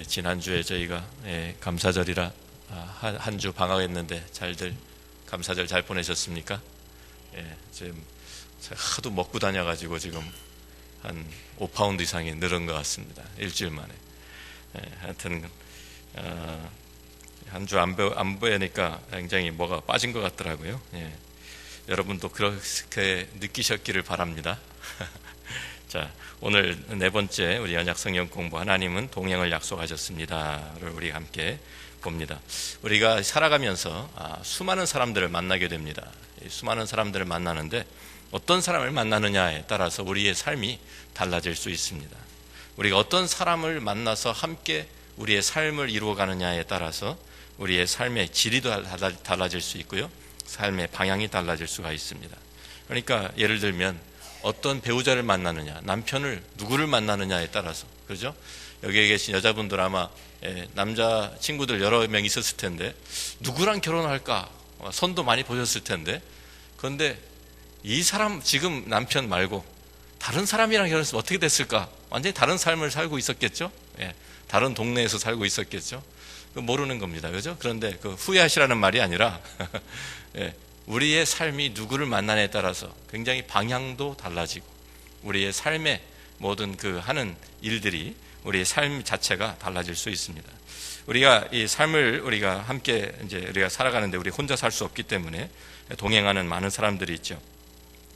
지난주에 저희가 감사절이라 한 주 방학했는데 잘들 감사절 잘 보내셨습니까? 지금 하도 먹고 다녀가지고 지금 한 5파운드 이상이 늘은 것 같습니다. 일주일 만에. 하여튼 한 주 안 배우니까 굉장히 뭐가 빠진 것 같더라고요. 여러분도 그렇게 느끼셨기를 바랍니다. 자, 오늘 네 번째 우리 언약 성경 공부, 하나님은 동행을 약속하셨습니다를 우리 함께 봅니다. 우리가 살아가면서 수많은 사람들을 만나게 됩니다. 수많은 사람들을 만나는데 어떤 사람을 만나느냐에 따라서 우리의 삶이 달라질 수 있습니다. 우리가 어떤 사람을 만나서 함께 우리의 삶을 이루어가느냐에 따라서 우리의 삶의 질이 달라질 수 있고요, 삶의 방향이 달라질 수가 있습니다. 그러니까 예를 들면 어떤 배우자를 만나느냐, 남편을 누구를 만나느냐에 따라서, 그렇죠? 여기에 계신 여자분들 아마 남자 친구들 여러 명 있었을 텐데 누구랑 결혼할까 선도 많이 보셨을 텐데, 그런데 이 사람 지금 남편 말고 다른 사람이랑 결혼했으면 어떻게 됐을까? 완전히 다른 삶을 살고 있었겠죠? 다른 동네에서 살고 있었겠죠? 모르는 겁니다. 그죠? 그런데 그 후회하시라는 말이 아니라 우리의 삶이 누구를 만나냐에 따라서 굉장히 방향도 달라지고 우리의 삶의 모든 그 하는 일들이 우리의 삶 자체가 달라질 수 있습니다. 우리가 이 삶을 우리가 함께 이제 우리가 살아가는데 우리 혼자 살 수 없기 때문에 동행하는 많은 사람들이 있죠.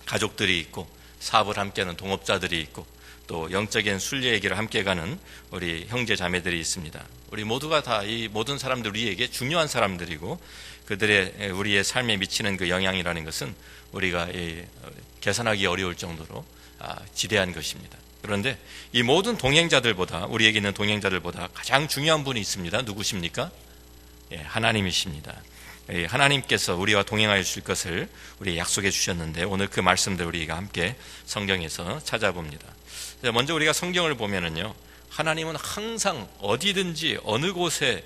가족들이 있고 사업을 함께하는 동업자들이 있고 또 영적인 순례의 길을 함께 가는 우리 형제 자매들이 있습니다. 우리 모두가 다 이 모든 사람들 우리에게 중요한 사람들이고 그들의 우리의 삶에 미치는 그 영향이라는 것은 우리가 계산하기 어려울 정도로 지대한 것입니다. 그런데 이 모든 동행자들보다, 우리에게 있는 동행자들보다 가장 중요한 분이 있습니다. 누구십니까? 하나님이십니다. 하나님께서 우리와 동행하실 것을 우리에게 약속해 주셨는데 오늘 그 말씀들 우리가 함께 성경에서 찾아봅니다. 먼저 우리가 성경을 보면은요, 하나님은 항상 어디든지 어느 곳에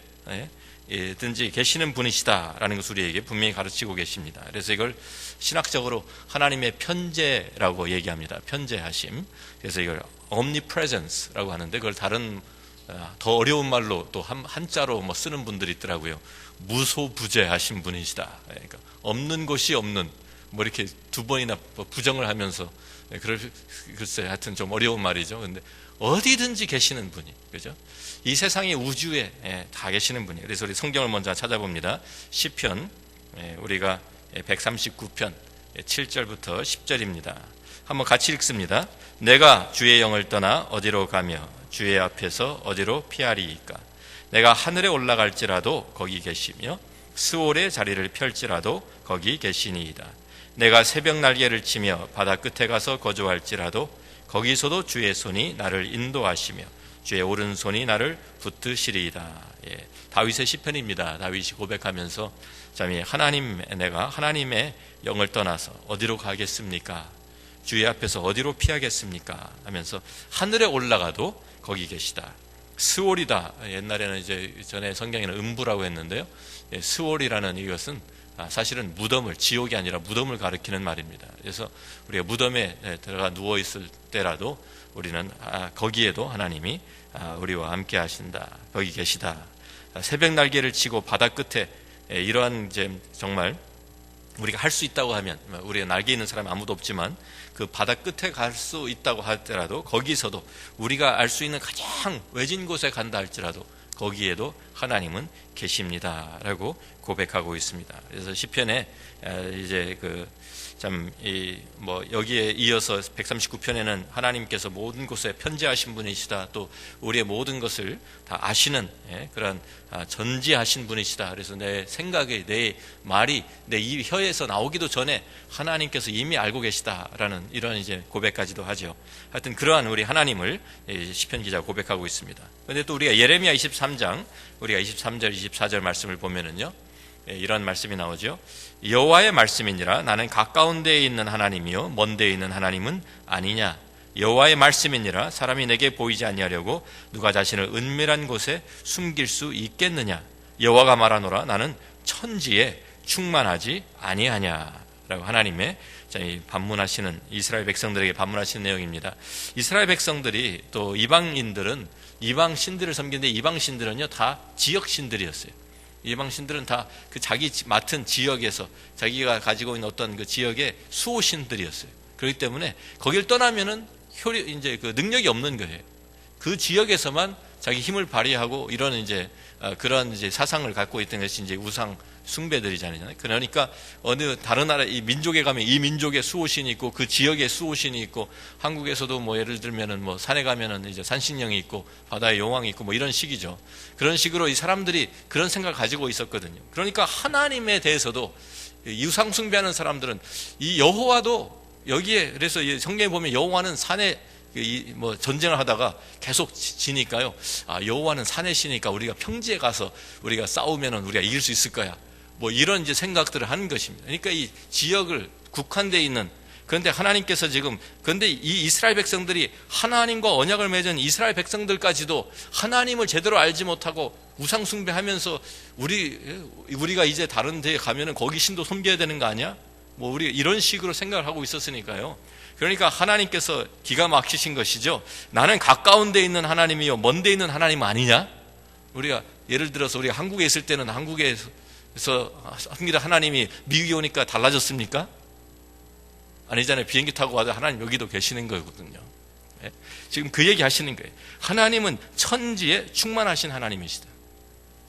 든지 계시는 분이시다라는 것을 우리에게 분명히 가르치고 계십니다. 그래서 이걸 신학적으로 하나님의 편재라고 얘기합니다. 편재하심. 그래서 이걸 omnipresence라고 하는데 그걸 다른 더 어려운 말로 또 한자로 뭐 쓰는 분들이 있더라고요. 무소부재하신 분이시다. 그러니까 없는 것이 없는, 뭐 이렇게 두 번이나 부정을 하면서 글쎄 하여튼 좀 어려운 말이죠. 근데 어디든지 계시는 분이, 그죠? 이 세상의 우주에 다 계시는 분이에요. 그래서 우리 성경을 먼저 찾아봅니다. 시편, 우리가 139편 7절부터 10절입니다. 한번 같이 읽습니다. 내가 주의 영을 떠나 어디로 가며 주의 앞에서 어디로 피하리이까? 내가 하늘에 올라갈지라도 거기 계시며 스올의 자리를 펼지라도 거기 계시니이다. 내가 새벽 날개를 치며 바다 끝에 가서 거주할지라도 거기서도 주의 손이 나를 인도하시며 주의 오른손이 나를 붙드시리이다. 다윗의 시편입니다. 다윗이 고백하면서 내가 하나님의 영을 떠나서 어디로 가겠습니까? 주의 앞에서 어디로 피하겠습니까? 하면서 하늘에 올라가도 거기 계시다. 스올이다. 옛날에는 이제 전에 성경에는 음부라고 했는데요. 스올이라는 이것은 사실은 무덤을, 지옥이 아니라 무덤을 가리키는 말입니다. 그래서 우리가 무덤에 들어가 누워 있을 때라도 우리는 거기에도 하나님이 우리와 함께 하신다. 거기 계시다. 새벽 날개를 치고 바다 끝에 이러한 이제 정말 우리가 할 수 있다고 하면, 우리가 날개 있는 사람이 아무도 없지만 그 바다 끝에 갈 수 있다고 하더라도 거기서도 우리가 알 수 있는 가장 외진 곳에 간다 할지라도 거기에도 하나님은 계십니다라고 고백하고 있습니다. 그래서 시편에 이제 여기에 이어서 139편에는 하나님께서 모든 곳에 편재하신 분이시다. 또 우리의 모든 것을 다 아시는 그런 전지하신 분이시다. 그래서 내 생각이, 내 말이 내 입 혀에서 나오기도 전에 하나님께서 이미 알고 계시다라는 이런 이제 고백까지도 하죠. 하여튼 그러한 우리 하나님을 시편 기자가 고백하고 있습니다. 그런데 또 우리가 예레미야 23장 우리가 23절 24절 말씀을 보면은요, 이런 말씀이 나오죠. 여호와의 말씀이니라. 나는 가까운 데에 있는 하나님이요 먼 데에 있는 하나님은 아니냐. 여호와의 말씀이니라. 사람이 내게 보이지 아니하려고 누가 자신을 은밀한 곳에 숨길 수 있겠느냐. 여호와가 말하노라. 나는 천지에 충만하지 아니하냐. 라고 하나님의 반문하시는, 이스라엘 백성들에게 반문하시는 내용입니다. 이스라엘 백성들이 또 이방인들은 이방 신들을 섬기는데 이방 신들은요 다 지역 신들이었어요. 이방 신들은 다 그 자기 맡은 지역에서 자기가 가지고 있는 어떤 그 지역의 수호 신들이었어요. 그렇기 때문에 거길 떠나면은 이제 그 능력이 없는 거예요. 그 지역에서만 자기 힘을 발휘하고 이런 이제 그런 이제 사상을 갖고 있던 것이 이제 우상 숭배들이잖아요. 그러니까 어느 다른 나라 이 민족에 가면 이 민족의 수호신이 있고 그 지역의 수호신이 있고 한국에서도 뭐 예를 들면은 뭐 산에 가면은 이제 산신령이 있고 바다에 여왕이 있고 뭐 이런 식이죠. 그런 식으로 이 사람들이 그런 생각을 가지고 있었거든요. 그러니까 하나님에 대해서도 이 우상 숭배하는 사람들은 이 여호와도 여기에 그래서 성경에 보면 여호와는 산에 뭐 전쟁을 하다가 계속 지니까요. 여호와는 산에 쉬니까 우리가 평지에 가서 우리가 싸우면은 우리가 이길 수 있을 거야. 뭐 이런 이제 생각들을 하는 것입니다. 그러니까 이 지역을 국한되어 있는 그런데 하나님께서 지금 그런데 이 이스라엘 백성들이 하나님과 언약을 맺은 이스라엘 백성들까지도 하나님을 제대로 알지 못하고 우상 숭배하면서 우리가 이제 다른 데에 가면은 거기 신도 섬겨야 되는 거 아니야? 뭐 우리 이런 식으로 생각을 하고 있었으니까요. 그러니까 하나님께서 기가 막히신 것이죠. 나는 가까운 데 있는 하나님이요 먼 데 있는 하나님 아니냐? 우리가 예를 들어서 우리가 한국에 있을 때는 한국에서 섬기던 하나님이 미국에 오니까 달라졌습니까? 아니잖아요. 비행기 타고 와도 하나님 여기도 계시는 거거든요. 지금 그 얘기 하시는 거예요. 하나님은 천지에 충만하신 하나님이시다.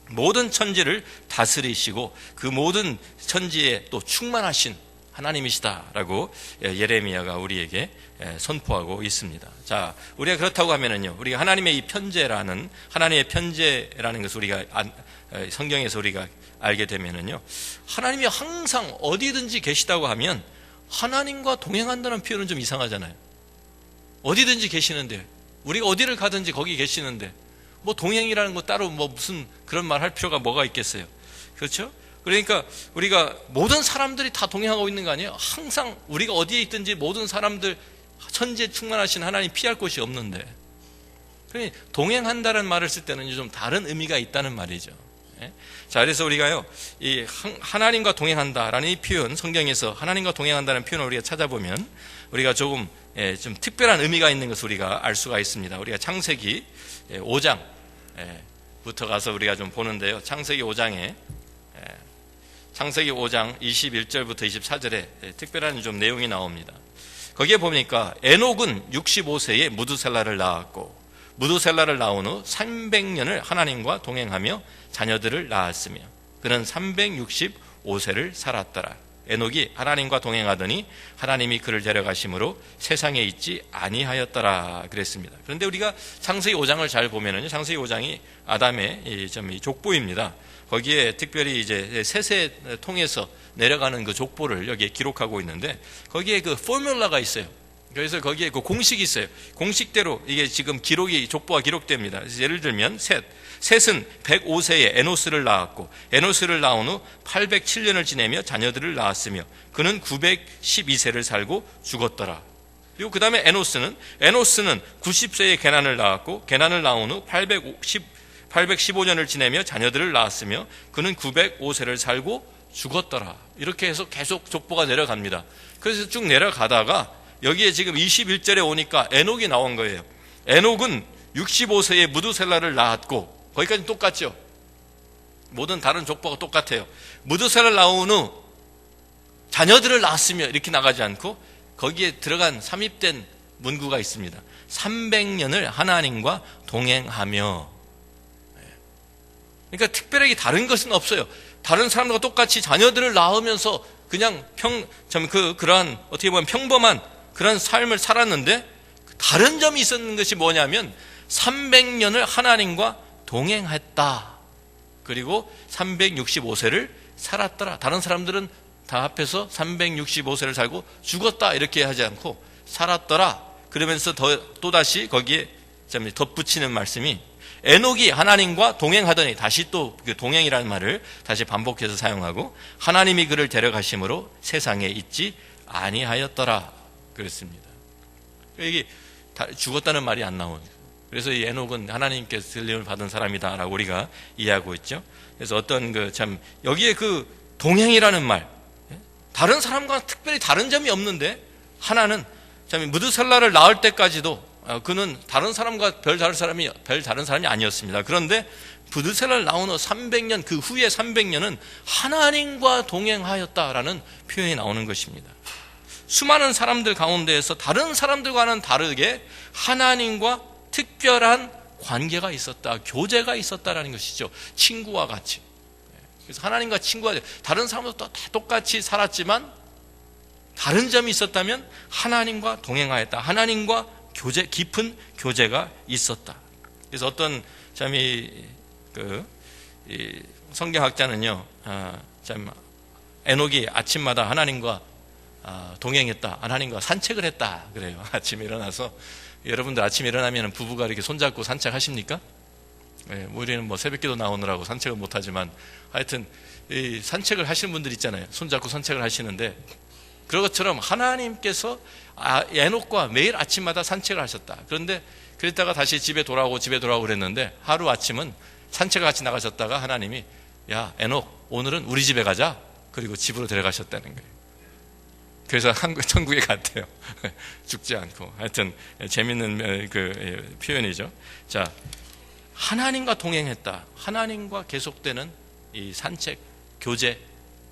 모든 천지를 다스리시고 그 모든 천지에 또 충만하신 하나님이시다라고 예레미야가 우리에게 선포하고 있습니다. 자, 우리가 그렇다고 하면은요, 우리가 하나님의 이 편재라는 하나님의 편재라는 것을 우리가 성경에서 우리가 알게 되면은요, 하나님이 항상 어디든지 계시다고 하면 하나님과 동행한다는 표현은 좀 이상하잖아요. 어디든지 계시는데 우리가 어디를 가든지 거기 계시는데 뭐 동행이라는 거 따로 뭐 무슨 그런 말 할 필요가 뭐가 있겠어요. 그렇죠? 그러니까 우리가 모든 사람들이 다 동행하고 있는 거 아니에요? 항상 우리가 어디에 있든지 모든 사람들 천지에 충만하신 하나님 피할 곳이 없는데 동행한다는 말을 쓸 때는 좀 다른 의미가 있다는 말이죠. 자, 그래서 우리가요 이 하나님과 동행한다라는 이 표현 성경에서 하나님과 동행한다는 표현을 우리가 찾아보면 우리가 조금 좀 특별한 의미가 있는 것을 우리가 알 수가 있습니다. 우리가 창세기 5장부터 가서 우리가 좀 보는데요. 창세기 5장 21절부터 24절에 특별한 좀 내용이 나옵니다. 거기에 보니까 에녹은 65세에 무두셀라를 낳았고 무두셀라를 낳은 후 300년을 하나님과 동행하며 자녀들을 낳았으며 그는 365세를 살았더라. 에녹이 하나님과 동행하더니 하나님이 그를 데려가심으로 세상에 있지 아니하였더라 그랬습니다. 그런데 우리가 창세기 5장을 잘 보면은요, 창세기 5장이 아담의 이 족보입니다. 거기에 특별히 이제 셋을 통해서 내려가는 그 족보를 여기에 기록하고 있는데 거기에 그 포뮬라가 있어요. 그래서 거기에 그 공식이 있어요. 공식대로 이게 지금 족보가 기록됩니다. 그래서 예를 들면 셋은 105세에 에노스를 낳았고 에노스를 낳은 후 807년을 지내며 자녀들을 낳았으며 그는 912세를 살고 죽었더라. 그리고 그 다음에 에노스는 90세에 게난을 낳았고 게난을 낳은 후 815년을 지내며 자녀들을 낳았으며 그는 905세를 살고 죽었더라. 이렇게 해서 계속 족보가 내려갑니다. 그래서 쭉 내려가다가 여기에 지금 21절에 오니까 에녹이 나온 거예요. 에녹은 65세에 무두셀라를 낳았고 거기까지는 똑같죠. 모든 다른 족보가 똑같아요. 무두셀라를 낳은 후 자녀들을 낳았으며 이렇게 나가지 않고 거기에 들어간 삽입된 문구가 있습니다. 300년을 하나님과 동행하며. 그러니까 특별하게 다른 것은 없어요. 다른 사람들과 똑같이 자녀들을 낳으면서 그냥 그러한 어떻게 보면 평범한 그런 삶을 살았는데 다른 점이 있었는 것이 뭐냐면 300년을 하나님과 동행했다. 그리고 365세를 살았더라. 다른 사람들은 다 합해서 365세를 살고 죽었다 이렇게 하지 않고 살았더라. 그러면서 또다시 거기에 덧붙이는 말씀이 에녹이 하나님과 동행하더니 다시 또 그 동행이라는 말을 다시 반복해서 사용하고 하나님이 그를 데려가심으로 세상에 있지 아니하였더라 그랬습니다. 이게 죽었다는 말이 안 나오는. 그래서 이 에녹은 하나님께서 들림을 받은 사람이다라고 우리가 이해하고 있죠. 그래서 어떤 여기에 그 동행이라는 말, 다른 사람과 특별히 다른 점이 없는데 하나는 무드셀라를 낳을 때까지도 그는 다른 사람과 별 다른 사람이 아니었습니다. 그런데 브드셀을 나온 후 300년, 그 후에 300년은 하나님과 동행하였다라는 표현이 나오는 것입니다. 수많은 사람들 가운데에서 다른 사람들과는 다르게 하나님과 특별한 관계가 있었다, 교제가 있었다라는 것이죠. 친구와 같이. 그래서 하나님과 친구가, 다른 사람들도 다 똑같이 살았지만 다른 점이 있었다면 하나님과 동행하였다, 하나님과 깊은 교제가 있었다. 그래서 어떤 성경학자는요, 에녹이 아침마다 하나님과 동행했다, 하나님과 산책을 했다 그래요. 아침에 일어나서, 여러분들 아침에 일어나면 부부가 이렇게 손잡고 산책하십니까? 우리는 새벽기도 나오느라고 산책을 못하지만 하여튼 이 산책을 하시는 분들 있잖아요. 손잡고 산책을 하시는데, 그런 것처럼 하나님께서 에녹과 매일 아침마다 산책을 하셨다. 그런데 그랬다가 다시 집에 돌아오고 그랬는데, 하루 아침은 산책을 같이 나가셨다가 하나님이, 야 에녹, 오늘은 우리 집에 가자. 그리고 집으로 데려가셨다는 거예요. 그래서 천국에 갔대요. 죽지 않고. 하여튼 재밌는 표현이죠. 자, 하나님과 동행했다, 하나님과 계속되는 이 산책, 교제,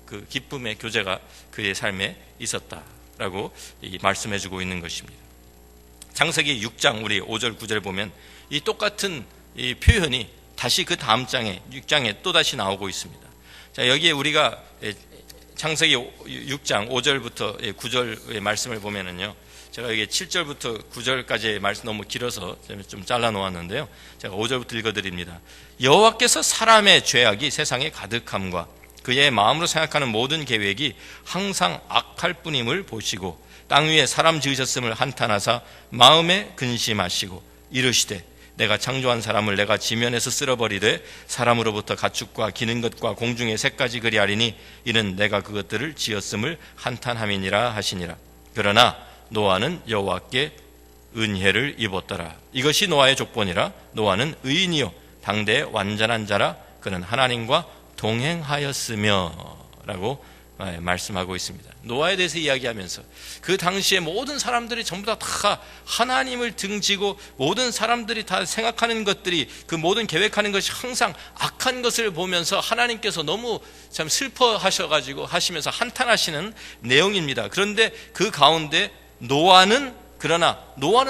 그 기쁨의 교제가 그의 삶에 있었다라고 말씀해주고 있는 것입니다. 창세기 6장 우리 5절 9절 보면 이 똑같은 이 표현이 다시 그 다음 장에 6장에 또 다시 나오고 있습니다. 자, 여기에 우리가 창세기 6장 5절부터 9절의 말씀을 보면은요, 제가 여기 7절부터 9절까지의 말씀 너무 길어서 좀 잘라 놓았는데요, 제가 5절부터 읽어드립니다. 여호와께서 사람의 죄악이 세상에 가득함과 그의 마음으로 생각하는 모든 계획이 항상 악할 뿐임을 보시고 땅 위에 사람 지으셨음을 한탄하사 마음에 근심하시고 이르시되 내가 창조한 사람을 내가 지면에서 쓸어버리되 사람으로부터 가축과 기는 것과 공중의 새까지 그리하리니 이는 내가 그것들을 지었음을 한탄함이니라 하시니라. 그러나 노아는 여호와께 은혜를 입었더라. 이것이 노아의 족본이라. 노아는 의인이요 당대의 완전한 자라. 그는 하나님과 동행하였으며 라고 말씀하고 있습니다. 노아에 대해서 이야기하면서 그 당시에 모든 사람들이 전부 다 하나님을 등지고 모든 사람들이 다 생각하는 것들이, 그 모든 계획하는 것이 항상 악한 것을 보면서 하나님께서 너무 참 슬퍼하셔가지고 하시면서 한탄하시는 내용입니다. 그런데 그 가운데 노아는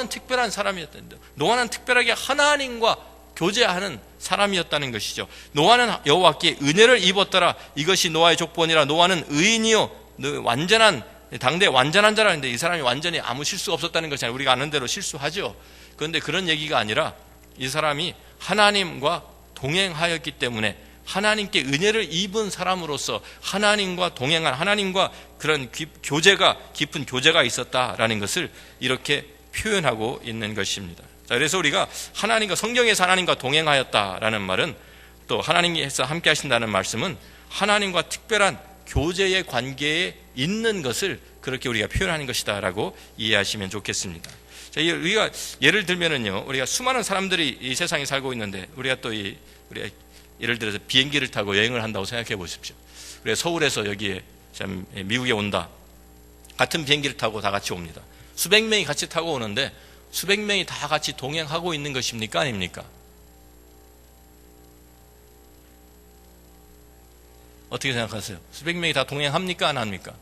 특별한 사람이었답니다. 노아는 특별하게 하나님과 교제하는 사람이었다는 것이죠. 노아는 여호와께 은혜를 입었더라. 이것이 노아의 족본이라. 노아는 의인이요 완전한, 당대 완전한 자라는데 이 사람이 완전히 아무 실수가 없었다는 것이 아니라 우리가 아는 대로 실수하죠. 그런데 그런 얘기가 아니라 이 사람이 하나님과 동행하였기 때문에 하나님께 은혜를 입은 사람으로서 하나님과 동행한, 하나님과 그런 깊은 교제가 있었다라는 것을 이렇게 표현하고 있는 것입니다. 자, 그래서 우리가 성경에서 하나님과 동행하였다라는 말은, 또 하나님께서 함께 하신다는 말씀은 하나님과 특별한 교제의 관계에 있는 것을 그렇게 우리가 표현하는 것이다라고 이해하시면 좋겠습니다. 자, 우리가 예를 들면은요, 우리가 수많은 사람들이 이 세상에 살고 있는데, 우리가 예를 들어서 비행기를 타고 여행을 한다고 생각해 보십시오. 우리가 서울에서 여기에 미국에 온다. 같은 비행기를 타고 다 같이 옵니다. 수백 명이 같이 타고 오는데 수백 명이 다 같이 동행하고 있는 것입니까? 아닙니까? 어떻게 생각하세요? 수백 명이 다 동행합니까? 안 합니까?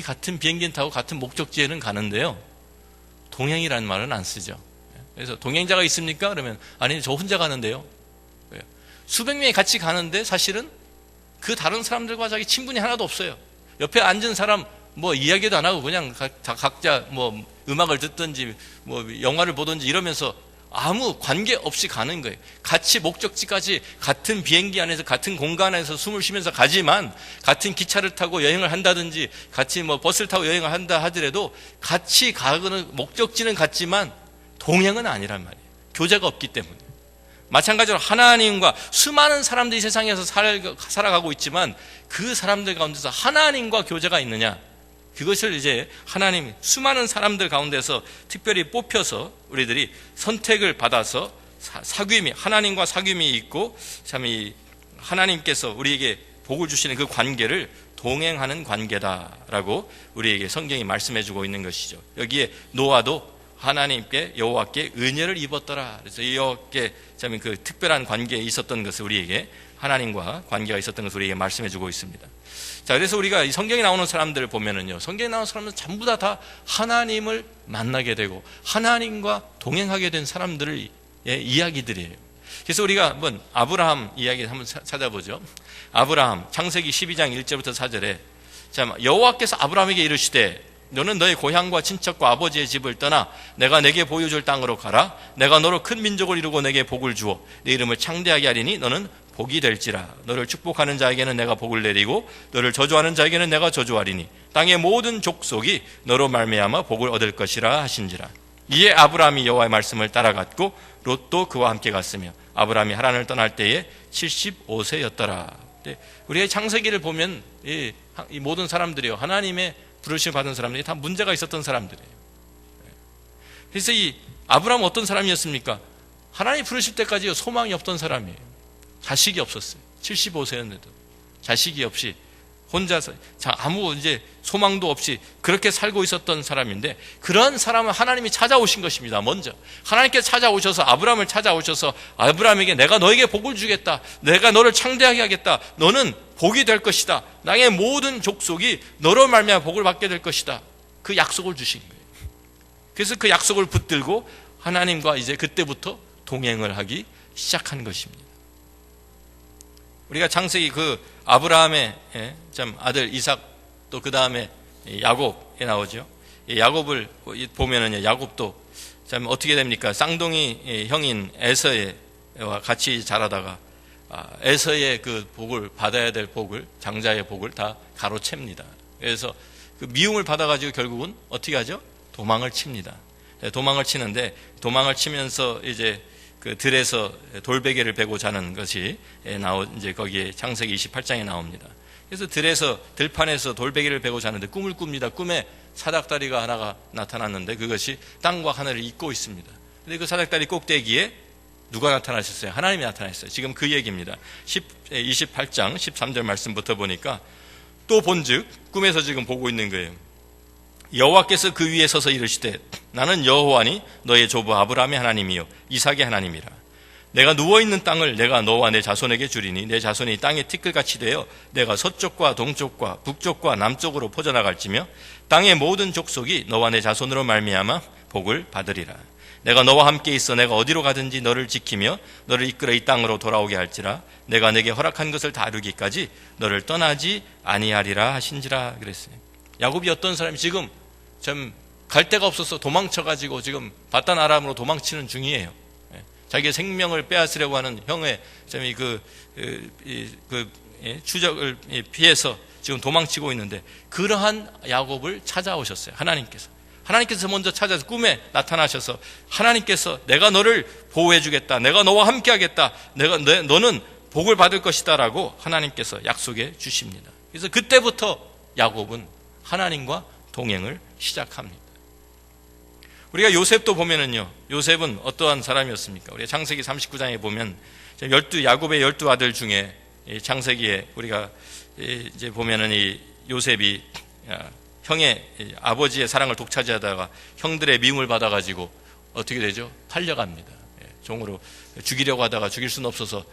같은 비행기를 타고 같은 목적지에는 가는데요, 동행이라는 말은 안 쓰죠. 그래서 동행자가 있습니까? 그러면 아니, 저 혼자 가는데요. 수백 명이 같이 가는데 사실은 그 다른 사람들과 자기 친분이 하나도 없어요. 옆에 앉은 사람 이야기도 안 하고 그냥 각자 음악을 듣든지 영화를 보든지 이러면서 아무 관계 없이 가는 거예요. 같이 목적지까지 같은 비행기 안에서 같은 공간 안에서 숨을 쉬면서 가지만, 같은 기차를 타고 여행을 한다든지 같이 버스를 타고 여행을 한다 하더라도 같이 가는 목적지는 같지만 동행은 아니란 말이에요. 교제가 없기 때문에. 마찬가지로 하나님과 수많은 사람들이 세상에서 살아가고 있지만 그 사람들 가운데서 하나님과 교제가 있느냐, 그것을 이제 하나님 수많은 사람들 가운데서 특별히 뽑혀서 우리들이 선택을 받아서 하나님과 사귐이 있고 참 이 하나님께서 우리에게 복을 주시는 그 관계를 동행하는 관계다라고 우리에게 성경이 말씀해주고 있는 것이죠. 여기에 노아도 하나님께 여호와께 은혜를 입었더라. 그래서 여호와께 참 그 특별한 관계에 있었던 것을 우리에게 하나님과 관계가 있었던 것을 우리에게 말씀해주고 있습니다. 자, 그래서 우리가 이 성경에 나오는 사람들을 보면은요, 성경에 나오는 사람들은 전부 다 하나님을 만나게 되고 하나님과 동행하게 된 사람들의 이야기들이에요. 그래서 우리가 한번 아브라함 이야기 한번 찾아보죠. 아브라함 창세기 12장 1절부터 4절에 자, 여호와께서 아브라함에게 이르시되 너는 너의 고향과 친척과 아버지의 집을 떠나 내가 내게 보여줄 땅으로 가라. 내가 너로 큰 민족을 이루고 내게 복을 주어 내 이름을 창대하게 하리니 너는 복이 될지라. 너를 축복하는 자에게는 내가 복을 내리고 너를 저주하는 자에게는 내가 저주하리니 땅의 모든 족속이 너로 말미암아 복을 얻을 것이라 하신지라. 이에 아브라함이 여호와의 말씀을 따라갔고 롯도 그와 함께 갔으며 아브라함이 하란을 떠날 때에 75세였더라. 우리의 창세기를 보면 이 모든 사람들이요, 하나님의 부르심을 받은 사람들이 다 문제가 있었던 사람들이에요. 그래서 이 아브라함은 어떤 사람이었습니까? 하나님 부르실 때까지 소망이 없던 사람이에요. 자식이 없었어요. 75세였는데도 자식이 없이 혼자서 아무 이제 소망도 없이 그렇게 살고 있었던 사람인데, 그런 사람은 하나님이 찾아오신 것입니다. 먼저 하나님께서 찾아오셔서 아브라함을 찾아오셔서 아브라함에게 내가 너에게 복을 주겠다. 내가 너를 창대하게 하겠다. 너는 복이 될 것이다. 나의 모든 족속이 너로 말미암아 복을 받게 될 것이다. 그 약속을 주신 거예요. 그래서 그 약속을 붙들고 하나님과 이제 그때부터 동행을 하기 시작한 것입니다. 우리가 창세기 그 아브라함의 참 아들 이삭, 또 그 다음에 야곱에 나오죠. 야곱을 보면은 야곱도 참 어떻게 됩니까? 쌍둥이 형인 에서와 같이 자라다가 에서의 그 복을 받아야 될 복을, 장자의 복을 다 가로챕니다. 그래서 그 미움을 받아가지고 결국은 어떻게 하죠? 도망을 칩니다. 도망을 치는데, 도망을 치면서 이제 그 들에서 돌베개를 베고 자는 것이 이제 거기에 창세기 28장에 나옵니다. 그래서 들판에서 돌베개를 베고 자는데 꿈을 꿉니다. 꿈에 사닥다리가 하나가 나타났는데 그것이 땅과 하늘을 잇고 있습니다. 근데 그 사닥다리 꼭대기에 누가 나타나셨어요? 하나님이 나타나셨어요. 지금 그 얘기입니다. 28장 13절 말씀부터 보니까 또 본즉 꿈에서 지금 보고 있는 거예요. 여호와께서 그 위에 서서 이르시되 나는 여호와니 너의 조부 아브라함의 하나님이요 이삭의 하나님이라. 내가 누워있는 땅을 내가 너와 내 자손에게 주리니 내 자손이 땅의 티끌같이 되어 내가 서쪽과 동쪽과 북쪽과 남쪽으로 퍼져나갈지며 땅의 모든 족속이 너와 내 자손으로 말미암아 복을 받으리라. 내가 너와 함께 있어 내가 어디로 가든지 너를 지키며 너를 이끌어 이 땅으로 돌아오게 할지라. 내가 내게 허락한 것을 다 이루기까지 너를 떠나지 아니하리라 하신지라 그랬어요. 야곱이 어떤 사람이 지금 좀 갈 데가 없어서 도망쳐가지고 지금 바단 아람으로 도망치는 중이에요. 자기의 생명을 빼앗으려고 하는 형의 추적을 피해서 지금 도망치고 있는데, 그러한 야곱을 찾아오셨어요. 하나님께서 먼저 찾아서 꿈에 나타나셔서 하나님께서 내가 너를 보호해 주겠다. 내가 너와 함께 하겠다. 너는 복을 받을 것이다 라고 하나님께서 약속해 주십니다. 그래서 그때부터 야곱은 하나님과 동행을 시작합니다. 우리가 요셉도 보면은요, 요셉은 어떠한 사람이었습니까? 우리가 창세기 39장에 보면 야곱의 12아들 중에 창세기에 우리가 이제 보면은 이 요셉이 형의 아버지의 사랑을 독차지하다가 형들의 미움을 받아가지고 어떻게 되죠? 팔려갑니다. 종으로 죽이려고 하다가 죽일 수는 없어서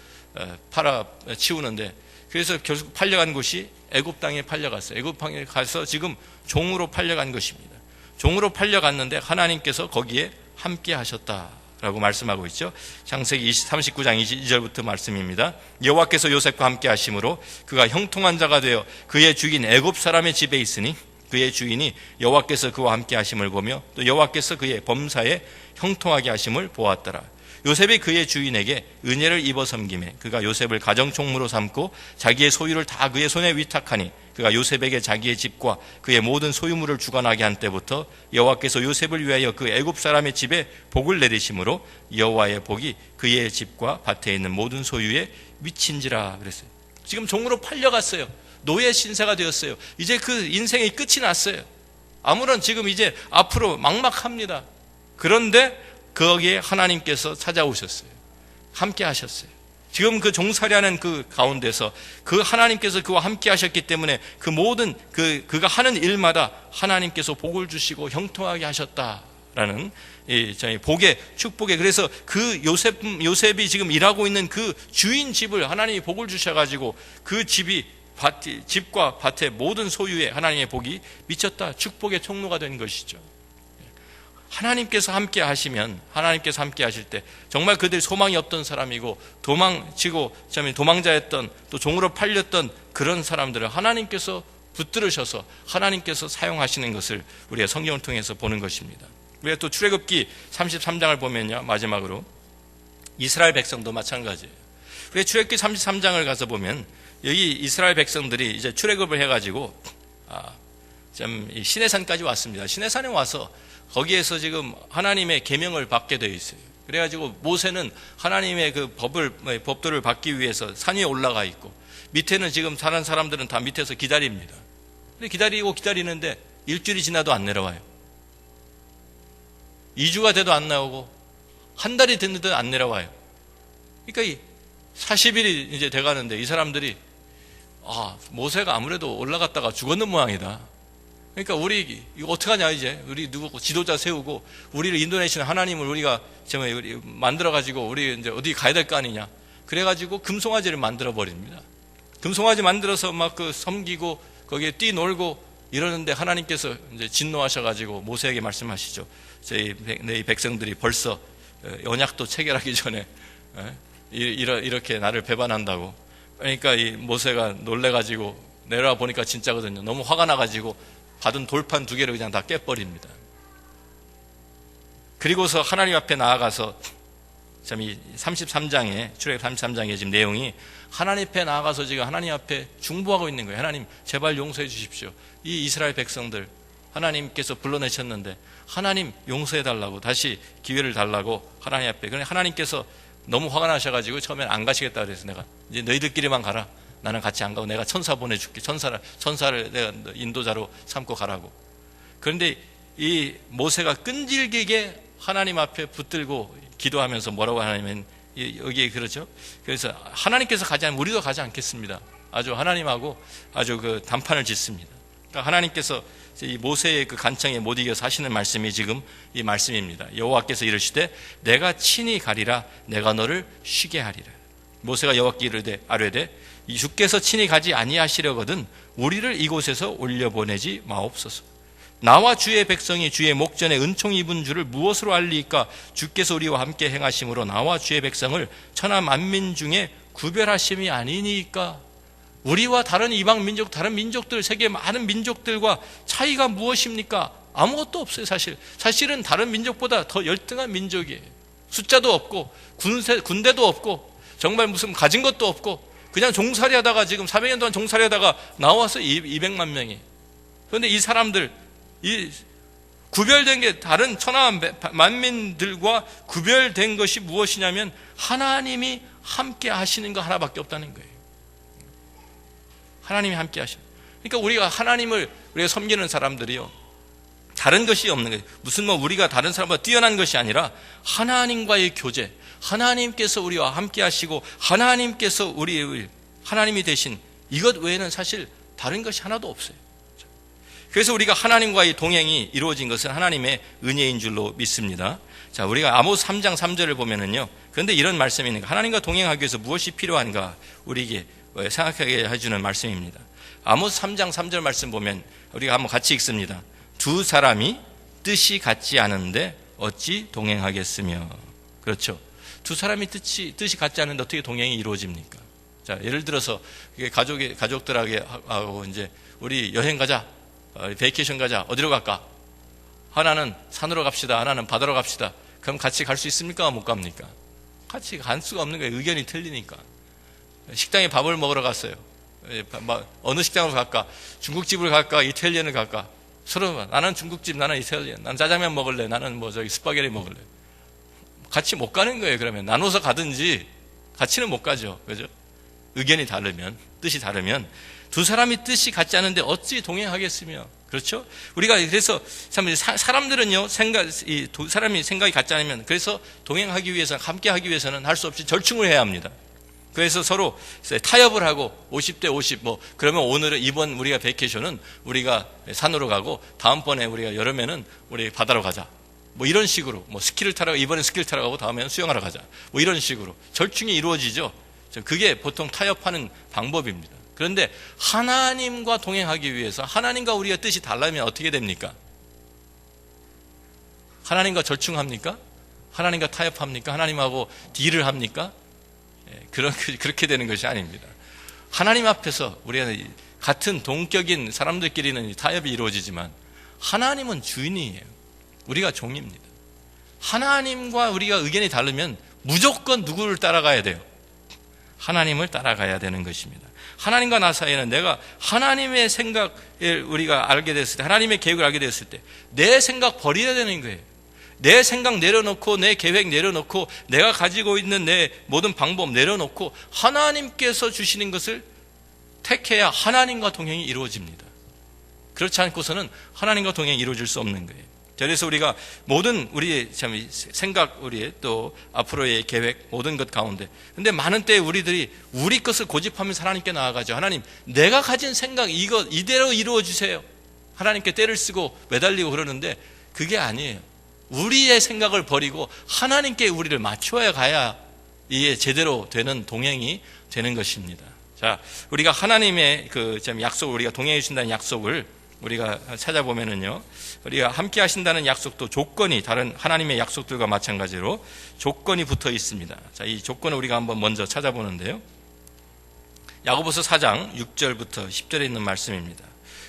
팔아 치우는데, 그래서 결국 팔려간 곳이 애굽 땅에 팔려갔어요. 애굽 땅에 가서 지금 종으로 팔려간 것입니다. 종으로 팔려갔는데 하나님께서 거기에 함께 하셨다라고 말씀하고 있죠. 창세기 39장 22절부터 말씀입니다. 여호와께서 요셉과 함께 하심으로 그가 형통한 자가 되어 그의 주인 애굽 사람의 집에 있으니 그의 주인이 여호와께서 그와 함께 하심을 보며 또 여호와께서 그의 범사에 형통하게 하심을 보았더라. 요셉이 그의 주인에게 은혜를 입어 섬김에 그가 요셉을 가정총무로 삼고 자기의 소유를 다 그의 손에 위탁하니 그가 요셉에게 자기의 집과 그의 모든 소유물을 주관하게 한 때부터 여호와께서 요셉을 위하여 그 애굽 사람의 집에 복을 내리심으로 여호와의 복이 그의 집과 밭에 있는 모든 소유에 미친지라 그랬어요. 지금 종으로 팔려갔어요. 노예 신세가 되었어요. 이제 그 인생의 끝이 났어요. 아무런 지금 이제 앞으로 막막합니다. 그런데 거기에 하나님께서 찾아오셨어요. 함께 하셨어요. 지금 그 종살이하는 그 가운데서 그 하나님께서 그와 함께 하셨기 때문에 그 모든 그가 하는 일마다 하나님께서 복을 주시고 형통하게 하셨다라는 이 저희 복의 축복에, 그래서 그 요셉이 지금 일하고 있는 그 주인 집을 하나님이 복을 주셔가지고 그 집과 밭의 모든 소유에 하나님의 복이 미쳤다, 축복의 통로가 된 것이죠. 하나님께서 함께 하시면, 하나님께서 함께 하실 때 정말 그들이 소망이 없던 사람이고 도망치고 도망자였던, 또 종으로 팔렸던 그런 사람들을 하나님께서 붙들으셔서 하나님께서 사용하시는 것을 우리가 성경을 통해서 보는 것입니다. 우리가 또 출애굽기 33장을 보면요, 마지막으로 이스라엘 백성도 마찬가지예요. 우리가 출애굽기 33장을 가서 보면 여기 이스라엘 백성들이 이제 출애굽을 해가지고 이 시내산까지 왔습니다. 시내산에 와서 거기에서 지금 하나님의 계명을 받게 되어 있어요. 그래가지고 모세는 하나님의 그 법들을 받기 위해서 산 위에 올라가 있고, 밑에는 지금 사는 사람들은 다 밑에서 기다립니다. 근데 기다리는데 일주일이 지나도 안 내려와요. 2주가 돼도 안 나오고 한 달이 됐는데도 안 내려와요. 그러니까 이 40일이 이제 돼가는데 이 사람들이 모세가 아무래도 올라갔다가 죽었는 모양이다. 그러니까 우리 이거 어떡하냐, 이제 우리 누구 지도자 세우고 우리를 인도내시는 하나님을 우리가 우리 만들어 가지고 우리 이제 어디 가야 될 거 아니냐. 그래가지고 금송아지를 만들어 버립니다. 금송아지 만들어서 막 그 섬기고 거기에 뛰놀고 이러는데 하나님께서 이제 진노하셔가지고 모세에게 말씀하시죠. 내 백성들이 벌써 언약도 체결하기 전에 이렇게 나를 배반한다고. 그러니까 이 모세가 놀래가지고 내려와 보니까 진짜거든요. 너무 화가 나가지고 받은 돌판 2개를 그냥 다 깨버립니다. 그리고서 하나님 앞에 나아가서 참 이 33장에 출애굽 33장에 지금 내용이 하나님 앞에 나아가서 지금 하나님 앞에 중보하고 있는 거예요. 하나님 제발 용서해 주십시오. 이 이스라엘 백성들 하나님께서 불러내셨는데 하나님 용서해 달라고, 다시 기회를 달라고 하나님 앞에. 그런데 하나님께서 너무 화가 나셔가지고 처음엔 안 가시겠다 그래서 내가 이제 너희들끼리만 가라. 나는 같이 안 가고 내가 천사 보내줄게. 천사를 내가 인도자로 삼고 가라고. 그런데 이 모세가 끈질기게 하나님 앞에 붙들고 기도하면서 뭐라고 하냐면, 여기에 그러죠. 그래서 하나님께서 가지 않으면 우리도 가지 않겠습니다. 아주 하나님하고 아주 그 단판을 짓습니다. 그러니까 하나님께서 이 모세의 그 간청에 못 이겨서 하시는 말씀이 지금 이 말씀입니다. 여호와께서 이르시되 내가 친히 가리라, 내가 너를 쉬게 하리라. 모세가 여호와께 이르되 아뢰되 주께서 친히 가지 아니하시려거든 우리를 이곳에서 올려보내지 마옵소서. 나와 주의 백성이 주의 목전에 은총 입은 줄을 무엇으로 알리까? 주께서 우리와 함께 행하심으로 나와 주의 백성을 천하 만민 중에 구별하심이 아니니까. 우리와 다른 이방 민족, 다른 민족들, 세계 많은 민족들과 차이가 무엇입니까? 아무것도 없어요. 사실은 다른 민족보다 더 열등한 민족이에요. 숫자도 없고 군대도 없고 정말 무슨 가진 것도 없고 그냥 종살이 하다가 지금 400년 동안 종살이 하다가 나와서 200만 명이. 그런데 이 사람들, 이 구별된 게 다른 천하 만민들과 구별된 것이 무엇이냐면 하나님이 함께 하시는 거 하나밖에 없다는 거예요. 하나님이 함께 하셔. 그러니까 우리가 하나님을 우리가 섬기는 사람들이요, 다른 것이 없는 거예요. 무슨 우리가 다른 사람보다 뛰어난 것이 아니라 하나님과의 교제, 하나님께서 우리와 함께 하시고 하나님께서 하나님이 되신 이것 외에는 사실 다른 것이 하나도 없어요. 그래서 우리가 하나님과의 동행이 이루어진 것은 하나님의 은혜인 줄로 믿습니다. 자, 우리가 아모스 3장 3절을 보면은요, 그런데 이런 말씀이 있는 거예요. 하나님과 동행하기 위해서 무엇이 필요한가 우리에게 생각하게 해주는 말씀입니다. 아모스 3장 3절 말씀 보면 우리가 한번 같이 읽습니다. 두 사람이 뜻이 같지 않은데 어찌 동행하겠으며. 그렇죠. 두 사람이 뜻이 같지 않은데 어떻게 동행이 이루어집니까? 자, 예를 들어서 가족들하고 하고 이제 우리 여행 가자, 베이케이션 가자, 어디로 갈까? 하나는 산으로 갑시다, 하나는 바다로 갑시다. 그럼 같이 갈 수 있습니까? 못 갑니까? 같이 갈 수가 없는 거예요. 의견이 틀리니까. 식당에 밥을 먹으러 갔어요. 어느 식당으로 갈까? 중국집을 갈까? 이탈리안을 갈까? 서로 나는 중국집, 나는 이탈리안, 나는 짜장면 먹을래, 나는 스파게티 먹을래. 같이 못 가는 거예요. 그러면 나눠서 가든지 같이는 못 가죠. 그죠? 의견이 다르면, 뜻이 다르면 두 사람이 뜻이 같지 않은데 어찌 동행하겠으며. 그렇죠? 우리가 그래서 참 사람들은요, 두 사람이 생각이 같지 않으면, 그래서 동행하기 위해서, 함께 하기 위해서는 할 수 없이 절충을 해야 합니다. 그래서 서로 타협을 하고 50대 50 그러면 오늘은 이번 우리가 베이케이션은 우리가 산으로 가고 다음번에 우리가 여름에는 우리 바다로 가자. 이런 식으로 스키를 타러 이번엔 스키를 타러 가고 다음에는 수영하러 가자. 이런 식으로 절충이 이루어지죠. 그게 보통 타협하는 방법입니다. 그런데 하나님과 동행하기 위해서 하나님과 우리가 뜻이 달라면 어떻게 됩니까? 하나님과 절충합니까? 하나님과 타협합니까? 하나님하고 딜을 합니까? 그렇게 되는 것이 아닙니다. 하나님 앞에서 우리가 같은 동격인 사람들끼리는 타협이 이루어지지만 하나님은 주인이에요. 우리가 종입니다. 하나님과 우리가 의견이 다르면 무조건 누구를 따라가야 돼요? 하나님을 따라가야 되는 것입니다. 하나님과 나 사이에는 내가 하나님의 생각을 우리가 알게 됐을 때, 하나님의 계획을 알게 됐을 때 내 생각 버려야 되는 거예요. 내 생각 내려놓고 내 계획 내려놓고 내가 가지고 있는 내 모든 방법 내려놓고 하나님께서 주시는 것을 택해야 하나님과 동행이 이루어집니다. 그렇지 않고서는 하나님과 동행이 이루어질 수 없는 거예요. 그래서 우리가 모든 우리의 생각, 우리의 또 앞으로의 계획, 모든 것 가운데 근데 많은 때에 우리들이 우리 것을 고집하면서 하나님께 나아가죠. 하나님, 내가 가진 생각 이대로 이루어 주세요. 하나님께 때를 쓰고 매달리고 그러는데 그게 아니에요. 우리의 생각을 버리고 하나님께 우리를 맞춰야 가야 이게 제대로 되는 동행이 되는 것입니다. 자, 우리가 하나님의 약속을 우리가 동행해 주신다는 약속을 우리가 찾아보면은요, 우리가 함께 하신다는 약속도 조건이 다른 하나님의 약속들과 마찬가지로 조건이 붙어 있습니다. 자, 이 조건을 우리가 한번 먼저 찾아보는데요. 야고보서 4장 6절부터 10절에 있는 말씀입니다.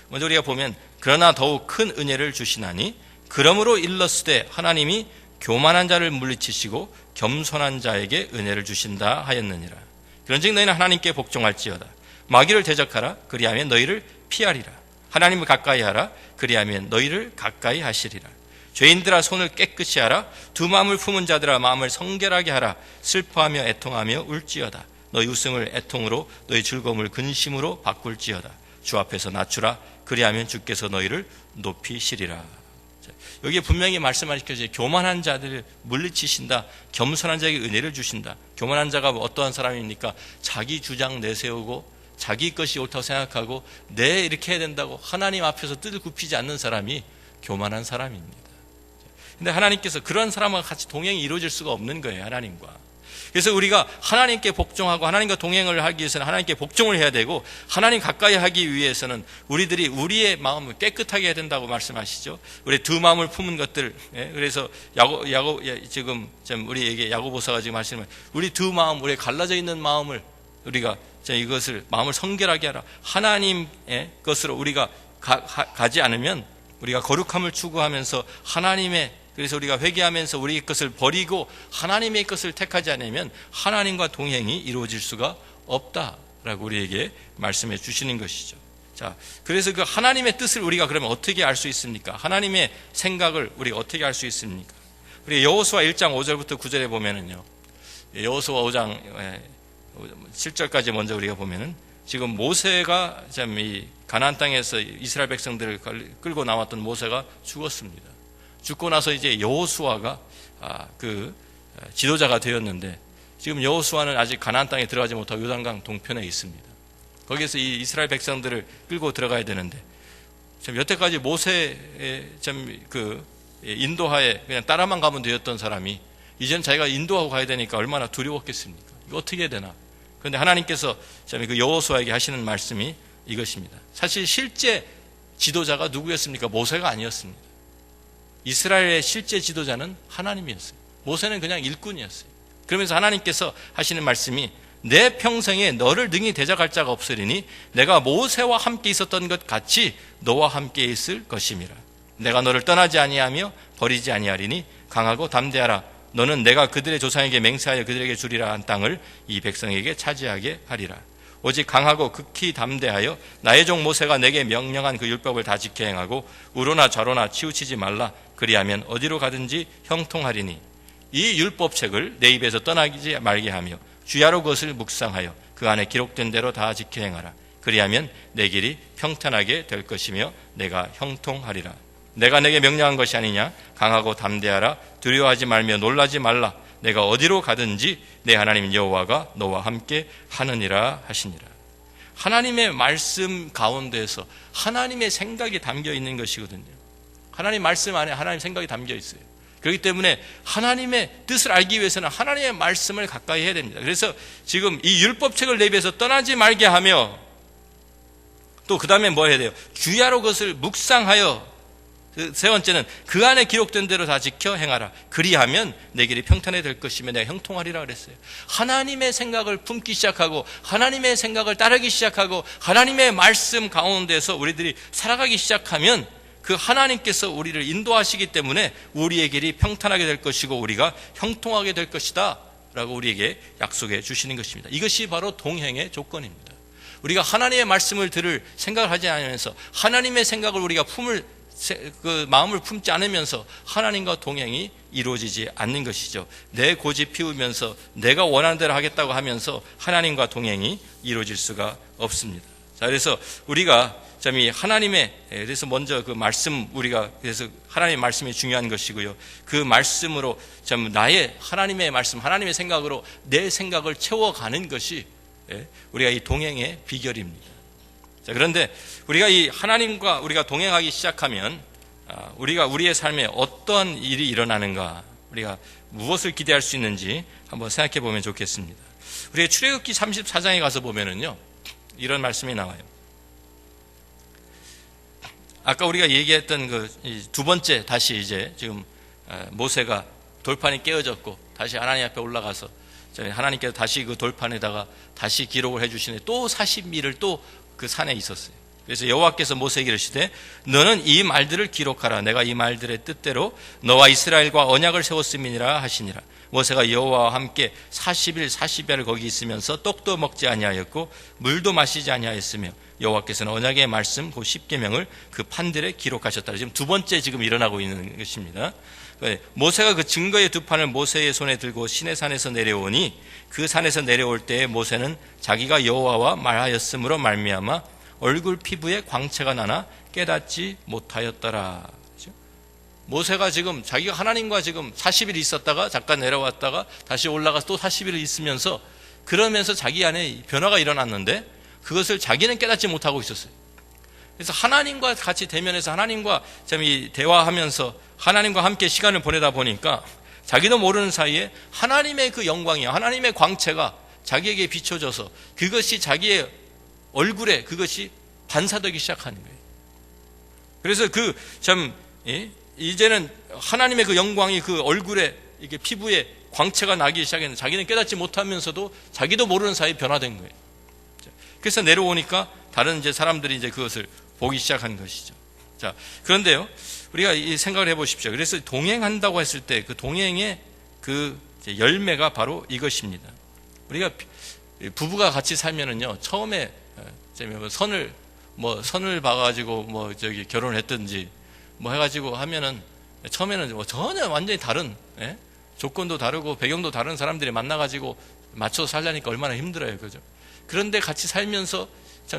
먼저 우리가 보면 그러나 더욱 큰 은혜를 주시나니 그러므로 일렀으되 하나님이 교만한 자를 물리치시고 겸손한 자에게 은혜를 주신다 하였느니라. 그런즉 너희는 하나님께 복종할지어다. 마귀를 대적하라. 그리하면 너희를 피하리라. 하나님을 가까이 하라. 그리하면 너희를 가까이 하시리라. 죄인들아 손을 깨끗이 하라. 두 마음을 품은 자들아 마음을 성결하게 하라. 슬퍼하며 애통하며 울지어다. 너희 웃음을 애통으로 너희 즐거움을 근심으로 바꿀지어다. 주 앞에서 낮추라. 그리하면 주께서 너희를 높이시리라. 여기에 분명히 말씀하시죠. 교만한 자들을 물리치신다. 겸손한 자에게 은혜를 주신다. 교만한 자가 어떠한 사람입니까? 자기 주장 내세우고 자기 것이 옳다고 생각하고 내 이렇게 해야 된다고 하나님 앞에서 뜻을 굽히지 않는 사람이 교만한 사람입니다. 그런데 하나님께서 그런 사람과 같이 동행이 이루어질 수가 없는 거예요. 하나님과. 그래서 우리가 하나님께 복종하고 하나님과 동행을 하기 위해서는 하나님께 복종을 해야 되고 하나님 가까이 하기 위해서는 우리들이 우리의 마음을 깨끗하게 해야 된다고 말씀하시죠. 우리 두 마음을 품은 것들. 그래서 지금 우리에게 야고보서가 지금 하시는 말, 우리 두 마음, 우리 갈라져 있는 마음을 우리가 이것을 마음을 성결하게 하라. 하나님의 것으로 우리가 가지 않으면 우리가 거룩함을 추구하면서 하나님의, 그래서 우리가 회개하면서 우리의 것을 버리고 하나님의 것을 택하지 않으면 하나님과 동행이 이루어질 수가 없다라고 우리에게 말씀해 주시는 것이죠. 자, 그래서 그 하나님의 뜻을 우리가 그러면 어떻게 알 수 있습니까? 하나님의 생각을 우리가 어떻게 알 수 있습니까? 우리 여호수아 1장 5절부터 9절에 보면은요, 여호수아 5장 7절까지 먼저 우리가 보면은 지금 모세가 이 가나안 땅에서 이스라엘 백성들을 끌고 나왔던 모세가 죽었습니다. 죽고 나서 이제 여호수아가 그 지도자가 되었는데 지금 여호수아는 아직 가나안 땅에 들어가지 못하고 요단강 동편에 있습니다. 거기에서 이 이스라엘 백성들을 끌고 들어가야 되는데 여태까지 모세의 인도하에 그냥 따라만 가면 되었던 사람이 이제는 자기가 인도하고 가야 되니까 얼마나 두려웠겠습니까? 이거 어떻게 해야 되나? 그런데 하나님께서 그 여호수아에게 하시는 말씀이 이것입니다. 사실 실제 지도자가 누구였습니까? 모세가 아니었습니다. 이스라엘의 실제 지도자는 하나님이었어요. 모세는 그냥 일꾼이었어요. 그러면서 하나님께서 하시는 말씀이 내 평생에 너를 능히 대적할 자가 없으리니 내가 모세와 함께 있었던 것 같이 너와 함께 있을 것임이라. 내가 너를 떠나지 아니하며 버리지 아니하리니 강하고 담대하라. 너는 내가 그들의 조상에게 맹세하여 그들에게 주리라 한 땅을 이 백성에게 차지하게 하리라. 오직 강하고 극히 담대하여 나의 종 모세가 내게 명령한 그 율법을 다 지켜 행하고 우로나 좌로나 치우치지 말라. 그리하면 어디로 가든지 형통하리니 이 율법책을 내 입에서 떠나지 말게 하며 주야로 그것을 묵상하여 그 안에 기록된 대로 다 지켜 행하라. 그리하면 내 길이 평탄하게 될 것이며 내가 형통하리라. 내가 내게 명령한 것이 아니냐? 강하고 담대하라. 두려워하지 말며 놀라지 말라. 내가 어디로 가든지 내 하나님 여호와가 너와 함께 하느니라 하시니라. 하나님의 말씀 가운데서 하나님의 생각이 담겨 있는 것이거든요. 하나님 말씀 안에 하나님 생각이 담겨 있어요. 그렇기 때문에 하나님의 뜻을 알기 위해서는 하나님의 말씀을 가까이 해야 됩니다. 그래서 지금 이 율법책을 내비해서 떠나지 말게 하며, 또 그 다음에 뭐 해야 돼요? 주야로 그것을 묵상하여, 세 번째는 그 안에 기록된 대로 다 지켜 행하라. 그리하면 내 길이 평탄해 될 것이며 내가 형통하리라 그랬어요. 하나님의 생각을 품기 시작하고 하나님의 생각을 따르기 시작하고 하나님의 말씀 가운데서 우리들이 살아가기 시작하면 그 하나님께서 우리를 인도하시기 때문에 우리의 길이 평탄하게 될 것이고 우리가 형통하게 될 것이다 라고 우리에게 약속해 주시는 것입니다. 이것이 바로 동행의 조건입니다. 우리가 하나님의 말씀을 들을 생각을 하지 않으면서 하나님의 생각을 우리가 그 마음을 품지 않으면서 하나님과 동행이 이루어지지 않는 것이죠. 내 고집 피우면서 내가 원하는 대로 하겠다고 하면서 하나님과 동행이 이루어질 수가 없습니다. 자, 그래서 우리가 참 이 하나님의, 그래서 먼저 그 말씀, 우리가 그래서 하나님의 말씀이 중요한 것이고요. 그 말씀으로 참 나의 하나님의 말씀, 하나님의 생각으로 내 생각을 채워가는 것이 우리가 이 동행의 비결입니다. 자, 그런데 우리가 이 하나님과 우리가 동행하기 시작하면 우리가 우리의 삶에 어떤 일이 일어나는가, 우리가 무엇을 기대할 수 있는지 한번 생각해 보면 좋겠습니다. 우리가 출애굽기 34장에 가서 보면은요, 이런 말씀이 나와요. 아까 우리가 얘기했던 그 두 번째, 다시 이제 지금 모세가 돌판이 깨어졌고 다시 하나님 앞에 올라가서 하나님께서 다시 그 돌판에다가 다시 기록을 해주시네. 또 40일을 또 그 산에 있었어요. 그래서 여호와께서 모세에게 이르시되 너는 이 말들을 기록하라. 내가 이 말들의 뜻대로 너와 이스라엘과 언약을 세웠음이니라 하시니라. 모세가 여호와와 함께 40일 40야를 거기 있으면서 떡도 먹지 아니하였고 물도 마시지 아니하였으며 여호와께서는 언약의 말씀 그 십계명을 그 판들에 기록하셨다. 지금 두 번째 지금 일어나고 있는 것입니다. 모세가 그 증거의 두 판을 모세의 손에 들고 시내산에서 내려오니 그 산에서 내려올 때에 모세는 자기가 여호와와 말하였으므로 말미암아 얼굴 피부에 광채가 나나 깨닫지 못하였더라. 모세가 지금 자기가 하나님과 지금 40일 있었다가 잠깐 내려왔다가 다시 올라가서 또 40일 있으면서 그러면서 자기 안에 변화가 일어났는데 그것을 자기는 깨닫지 못하고 있었어요. 그래서 하나님과 같이 대면해서 하나님과 대화하면서 하나님과 함께 시간을 보내다 보니까 자기도 모르는 사이에 하나님의 그 영광이, 하나님의 광채가 자기에게 비춰져서 그것이 자기의 얼굴에 그것이 반사되기 시작하는 거예요. 그래서 이제는 하나님의 그 영광이 그 얼굴에 이게 피부에 광채가 나기 시작했는데 자기는 깨닫지 못하면서도 자기도 모르는 사이에 변화된 거예요. 그래서 내려오니까 다른 이제 사람들이 이제 그것을 보기 시작한 것이죠. 자, 그런데요, 우리가 이 생각을 해보십시오. 그래서 동행한다고 했을 때 그 동행의 그 열매가 바로 이것입니다. 우리가 부부가 같이 살면은요, 처음에 선을 봐가지고 결혼을 했든지 해가지고 하면은 처음에는 전혀 완전히 다른, 조건도 다르고 배경도 다른 사람들이 만나가지고 맞춰서 살려니까 얼마나 힘들어요, 그죠? 그런데 같이 살면서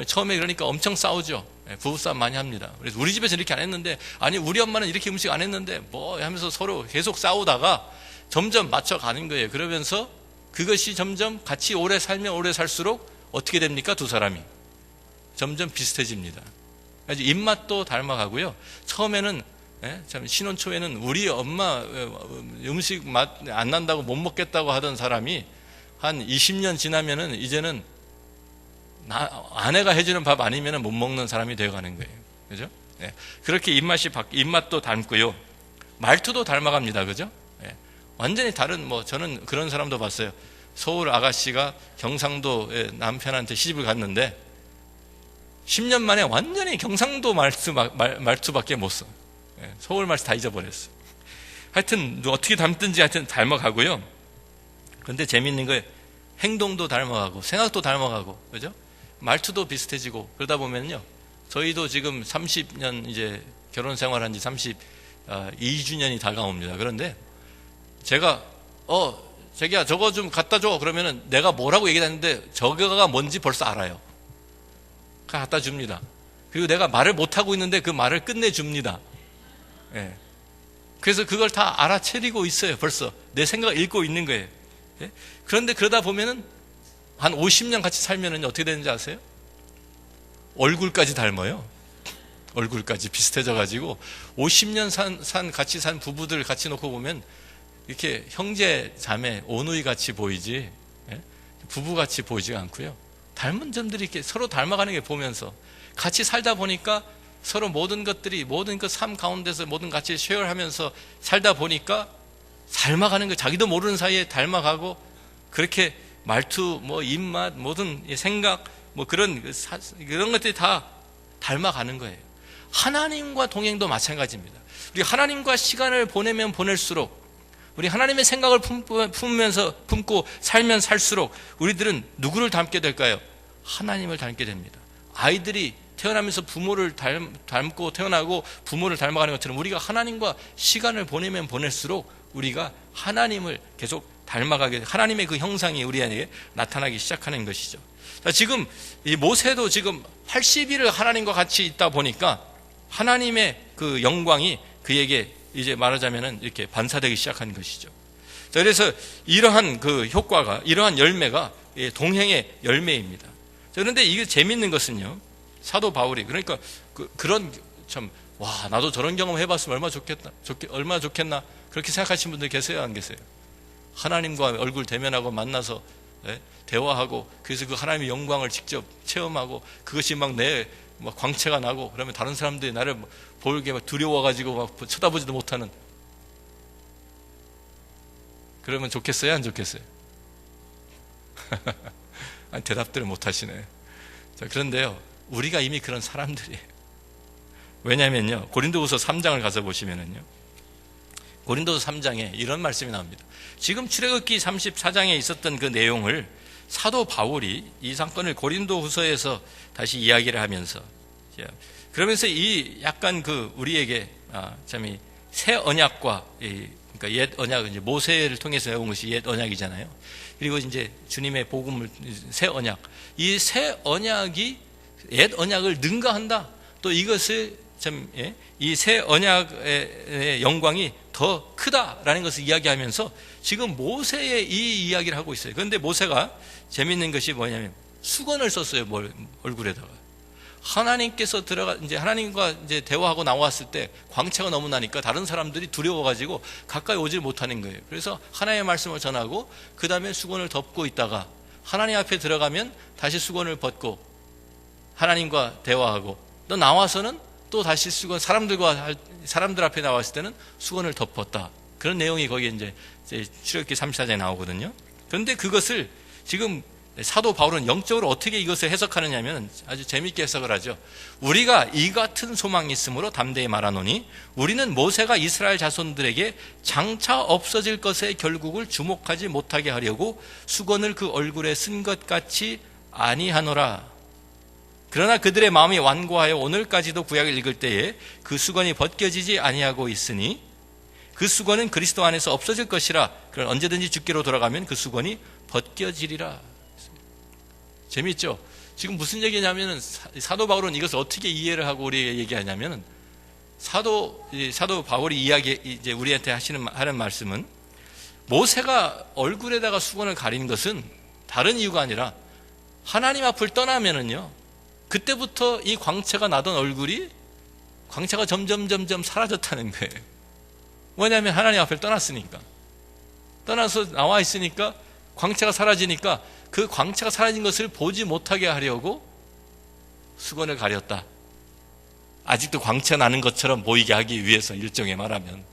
처음에 그러니까 엄청 싸우죠. 부부싸움 많이 합니다. 그래서 우리 집에서 이렇게 안 했는데, 아니 우리 엄마는 이렇게 음식 안 했는데 하면서 서로 계속 싸우다가 점점 맞춰가는 거예요. 그러면서 그것이 점점 같이 오래 살면 오래 살수록 어떻게 됩니까? 두 사람이 점점 비슷해집니다. 입맛도 닮아가고요. 처음에는 신혼 초에는 우리 엄마 음식 맛 안 난다고 못 먹겠다고 하던 사람이 한 20년 지나면은 이제는 아내가 해주는 밥 아니면 못 먹는 사람이 되어가는 거예요. 그죠? 그렇게 입맛도 닮고요. 말투도 닮아갑니다. 그죠? 완전히 다른, 저는 그런 사람도 봤어요. 서울 아가씨가 경상도 남편한테 시집을 갔는데 10년 만에 완전히 경상도 말투밖에 못 써. 서울 말투 다 잊어버렸어. 하여튼 어떻게 닮든지 하여튼 닮아가고요. 그런데 재밌는 거예요. 행동도 닮아가고 생각도 닮아가고, 그죠? 말투도 비슷해지고 그러다 보면요, 저희도 지금 30년 이제 결혼 생활한 지 32주년이 다가옵니다. 그런데 제가 자기야 저거 좀 갖다 줘 그러면은 내가 뭐라고 얘기했는데 저거가 뭔지 벌써 알아요. 갖다 줍니다. 그리고 내가 말을 못하고 있는데 그 말을 끝내줍니다. 그래서 그걸 다 알아채리고 있어요, 벌써. 내 생각을 읽고 있는 거예요. 예? 그런데 그러다 보면은 한 50년 같이 살면은 어떻게 되는지 아세요? 얼굴까지 닮아요. 얼굴까지 비슷해져 가지고 50년 같이 산 부부들 같이 놓고 보면 이렇게 형제 자매 오누이 같이 보이지, 예? 부부 같이 보이지가 않고요. 닮은 점들이 이렇게 서로 닮아가는 게 보면서 같이 살다 보니까 서로 모든 것들이 모든 그 삶 가운데서 모든 같이 쉐어하면서 살다 보니까 닮아가는 거, 자기도 모르는 사이에 닮아가고, 그렇게 말투, 뭐 입맛, 모든 생각, 뭐 그런 것들이 다 닮아가는 거예요. 하나님과 동행도 마찬가지입니다. 우리 하나님과 시간을 보내면 보낼수록, 우리 하나님의 생각을 품고 살면 살수록 우리들은 누구를 닮게 될까요? 하나님을 닮게 됩니다. 아이들이 태어나면서 부모를 닮고 태어나고 부모를 닮아가는 것처럼 우리가 하나님과 시간을 보내면 보낼수록 우리가 하나님을 계속 닮아가게, 하나님의 그 형상이 우리에게 나타나기 시작하는 것이죠. 자, 지금 이 모세도 지금 80일을 하나님과 같이 있다 보니까 하나님의 그 영광이 그에게 이제 말하자면은 이렇게 반사되기 시작한 것이죠. 자, 그래서 이러한 그 효과가, 이러한 열매가 동행의 열매입니다. 자, 그런데 이게 재밌는 것은요, 사도 바울이, 그러니까 그런 참, 와, 나도 저런 경험 해봤으면 얼마나 좋겠나, 그렇게 생각하시는 분들 계세요, 안 계세요? 하나님과 얼굴 대면하고 만나서, 예? 대화하고, 그래서 그 하나님의 영광을 직접 체험하고, 그것이 막 광채가 나고, 그러면 다른 사람들이 나를 보게 막 두려워가지고 막 쳐다보지도 못하는, 그러면 좋겠어요, 안 좋겠어요? 아니, 대답들을 못 하시네. 자, 그런데요, 우리가 이미 그런 사람들이에요. 왜냐면요, 고린도후서 3장을 가서 보시면은요, 고린도서 3장에 이런 말씀이 나옵니다. 지금 출애굽기 34장에 있었던 그 내용을 사도 바울이 이 사건을 고린도후서에서 다시 이야기를 하면서, 그러면서 이 약간 그 우리에게 참 새 언약과, 그러니까 옛 언약, 이제 모세를 통해서 해온 것이 옛 언약이잖아요. 그리고 이제 주님의 복음을, 새 언약, 이 새 언약이 옛 언약을 능가한다. 또 이것을 참, 이 새 언약의 영광이 더 크다라는 것을 이야기하면서 지금 모세의 이 이야기를 하고 있어요. 그런데 모세가 재밌는 것이 뭐냐면 수건을 썼어요, 얼굴에다가. 하나님께서 이제 하나님과 이제 대화하고 나왔을 때 광채가 너무 나니까 다른 사람들이 두려워가지고 가까이 오질 못하는 거예요. 그래서 하나님의 말씀을 전하고 그 다음에 수건을 덮고 있다가 하나님 앞에 들어가면 다시 수건을 벗고 하나님과 대화하고, 또 나와서는 또 다시 사람들 앞에 나왔을 때는 수건을 덮었다. 그런 내용이 거기에 이제 출애굽기 34장에 나오거든요. 그런데 그것을 지금 사도 바울은 영적으로 어떻게 이것을 해석하느냐 하면 아주 재미있게 해석을 하죠. 우리가 이 같은 소망이 있으므로 담대히 말하노니 우리는 모세가 이스라엘 자손들에게 장차 없어질 것의 결국을 주목하지 못하게 하려고 수건을 그 얼굴에 쓴 것 같이 아니하노라. 그러나 그들의 마음이 완고하여 오늘까지도 구약을 읽을 때에 그 수건이 벗겨지지 아니하고 있으니 그 수건은 그리스도 안에서 없어질 것이라. 그러나 언제든지 주께로 돌아가면 그 수건이 벗겨지리라. 재미있죠? 지금 무슨 얘기냐면은 사도 바울은 이것을 어떻게 이해를 하고 우리에게 얘기하냐면은 사도 바울이 이제 우리한테 하는 말씀은 모세가 얼굴에다가 수건을 가린 것은 다른 이유가 아니라 하나님 앞을 떠나면은요, 그때부터 이 광채가 나던 얼굴이 광채가 점점 사라졌다는 거예요. 왜냐하면 하나님 앞을 떠났으니까. 떠나서 나와 있으니까 광채가 사라지니까 그 광채가 사라진 것을 보지 못하게 하려고 수건을 가렸다. 아직도 광채가 나는 것처럼 보이게 하기 위해서, 일종의 말하면.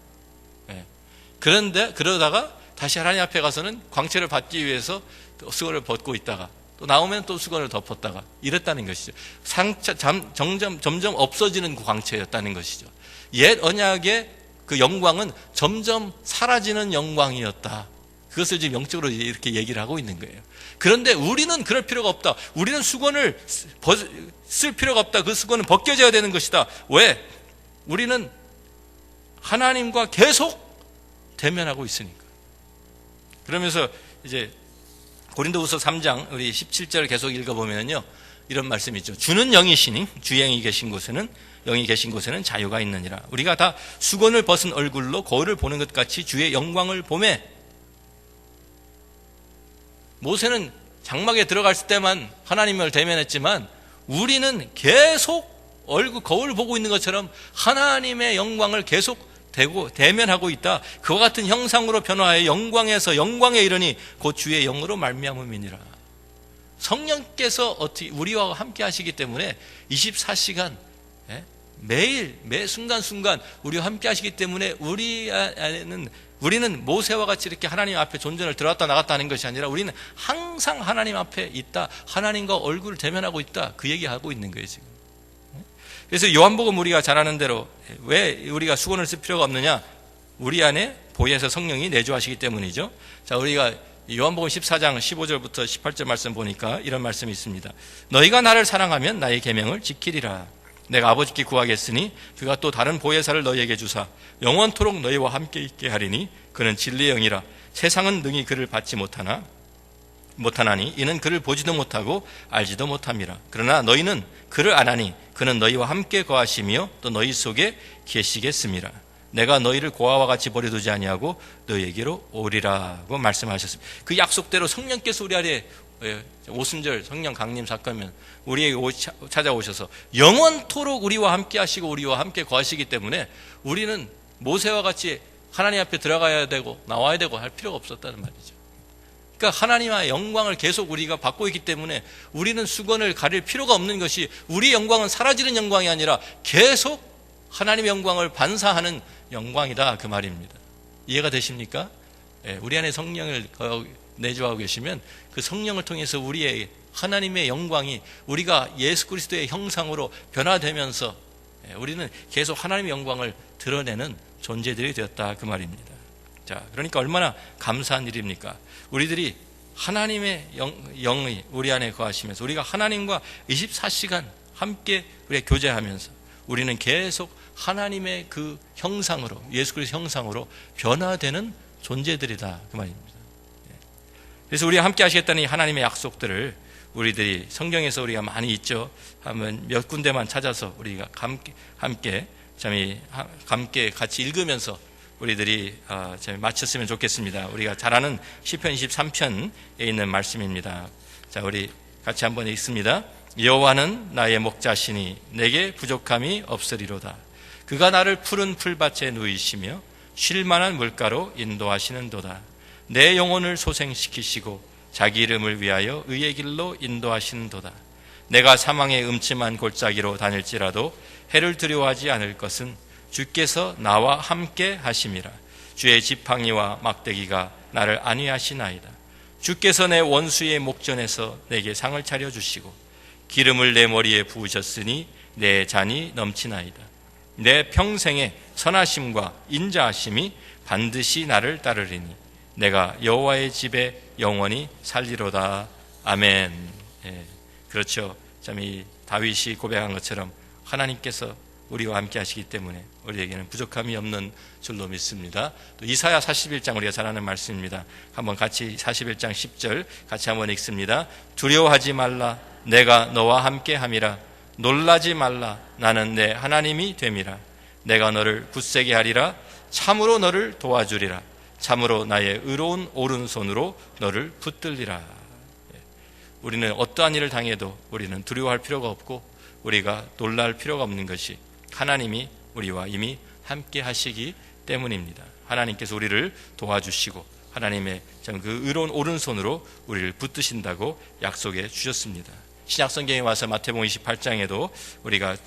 그런데 그러다가 다시 하나님 앞에 가서는 광채를 받기 위해서 수건을 벗고 있다가 또 나오면 또 수건을 덮었다가 이랬다는 것이죠. 점점 없어지는 그 광채였다는 것이죠. 옛 언약의 그 영광은 점점 사라지는 영광이었다. 그것을 지금 영적으로 이렇게 얘기를 하고 있는 거예요. 그런데 우리는 그럴 필요가 없다. 우리는 수건을 쓸 필요가 없다. 그 수건은 벗겨져야 되는 것이다. 왜? 우리는 하나님과 계속 대면하고 있으니까. 그러면서 이제 고린도후서 3장 우리 17절을 계속 읽어보면요, 이런 말씀이 있죠. 주는 영이시니 주의 영이 계신 곳에는 자유가 있느니라. 우리가 다 수건을 벗은 얼굴로 거울을 보는 것 같이 주의 영광을 보매 모세는 장막에 들어갈 때만 하나님을 대면했지만 우리는 계속 거울 보고 있는 것처럼 하나님의 영광을 계속 대면하고 있다. 그와 같은 형상으로 변화하여 영광에서 영광에 이르니 곧 주의 영으로 말미암음이니라. 성령께서 어떻게 우리와 함께 하시기 때문에 24시간 매일 매 순간순간 우리와 함께 하시기 때문에 우리는 모세와 같이 이렇게 하나님 앞에 존재를 들어왔다 나갔다 하는 것이 아니라 우리는 항상 하나님 앞에 있다. 하나님과 얼굴을 대면하고 있다. 그 얘기하고 있는 거예요 지금. 그래서 요한복음 우리가 잘 아는 대로 왜 우리가 수건을 쓸 필요가 없느냐? 우리 안에 보혜사 성령이 내주하시기 때문이죠. 자, 우리가 요한복음 14장 15절부터 18절 말씀 보니까 이런 말씀이 있습니다. 너희가 나를 사랑하면 나의 계명을 지키리라. 내가 아버지께 구하겠으니 그가 또 다른 보혜사를 너희에게 주사 영원토록 너희와 함께 있게 하리니 그는 진리의 영이라. 세상은 능히 그를 받지 못하나니 이는 그를 보지도 못하고 알지도 못함이라. 그러나 너희는 그를 아나니 그는 너희와 함께 거하시며 또 너희 속에 계시겠음이라. 내가 너희를 고아와 같이 버려두지 아니하고 너희에게로 오리라고 말씀하셨습니다. 그 약속대로 성령께서 우리 안에 오순절 성령 강림 사건이면 우리에게 찾아오셔서 영원토록 우리와 함께 하시고 우리와 함께 거하시기 때문에 우리는 모세와 같이 하나님 앞에 들어가야 되고 나와야 되고 할 필요가 없었다는 말이죠. 그러니까 하나님의 영광을 계속 우리가 받고 있기 때문에 우리는 수건을 가릴 필요가 없는 것이, 우리의 영광은 사라지는 영광이 아니라 계속 하나님의 영광을 반사하는 영광이다, 그 말입니다. 이해가 되십니까? 우리 안에 성령을 내주하고 계시면 그 성령을 통해서 우리의 하나님의 영광이 우리가 예수 그리스도의 형상으로 변화되면서 우리는 계속 하나님의 영광을 드러내는 존재들이 되었다, 그 말입니다. 자, 그러니까 얼마나 감사한 일입니까? 우리들이 하나님의 영이 우리 안에 거하시면서 우리가 하나님과 24시간 함께 우리가 교제하면서 우리는 계속 하나님의 그 형상으로, 예수 그리스도 형상으로 변화되는 존재들이다, 그 말입니다. 그래서 우리가 함께 하시겠다는 이 하나님의 약속들을 우리들이 성경에서 우리가 많이 있죠. 한번 몇 군데만 찾아서 우리가 함께 같이 읽으면서 우리들이 마쳤으면 좋겠습니다. 우리가 잘 아는 시편 23편에 있는 말씀입니다. 자, 우리 같이 한번 읽습니다. 여호와는 나의 목자시니 내게 부족함이 없으리로다. 그가 나를 푸른 풀밭에 누이시며 쉴만한 물가로 인도하시는도다. 내 영혼을 소생시키시고 자기 이름을 위하여 의의 길로 인도하시는도다. 내가 사망의 음침한 골짜기로 다닐지라도 해를 두려워하지 않을 것은 주께서 나와 함께 하심이라. 주의 지팡이와 막대기가 나를 안위하시나이다. 주께서 내 원수의 목전에서 내게 상을 차려주시고 기름을 내 머리에 부으셨으니 내 잔이 넘치나이다. 내 평생의 선하심과 인자하심이 반드시 나를 따르리니 내가 여호와의 집에 영원히 살리로다. 아멘. 그렇죠. 참 이 다윗이 고백한 것처럼 하나님께서 우리와 함께 하시기 때문에 우리에게는 부족함이 없는 줄로 믿습니다. 또 이사야 41장 우리가 잘 아는 말씀입니다. 한번 같이 41장 10절 같이 한번 읽습니다. 두려워하지 말라. 내가 너와 함께 함이라. 놀라지 말라. 나는 내 하나님이 됨이라. 내가 너를 굳세게 하리라. 참으로 너를 도와주리라. 참으로 나의 의로운 오른손으로 너를 붙들리라. 우리는 어떠한 일을 당해도 우리는 두려워할 필요가 없고 우리가 놀랄 필요가 없는 것이 하나님이 우리와 이미 함께 하시기 때문입니다. 하나님께서 우리를 도와주시고 하나님의 그 의로운 오른손으로 우리를 붙드신다고 약속해 주셨습니다. 신약성경에 와서 마태복음 28장에도 우리가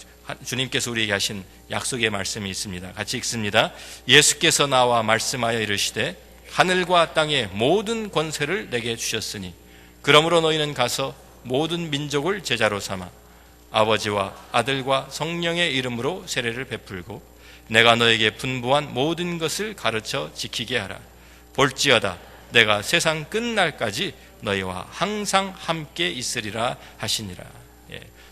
주님께서 우리에게 하신 약속의 말씀이 있습니다. 같이 읽습니다. 예수께서 나와 말씀하여 이르시되 하늘과 땅의 모든 권세를 내게 주셨으니 그러므로 너희는 가서 모든 민족을 제자로 삼아 아버지와 아들과 성령의 이름으로 세례를 베풀고 내가 너에게 분부한 모든 것을 가르쳐 지키게 하라. 볼지어다 내가 세상 끝날까지 너희와 항상 함께 있으리라 하시니라.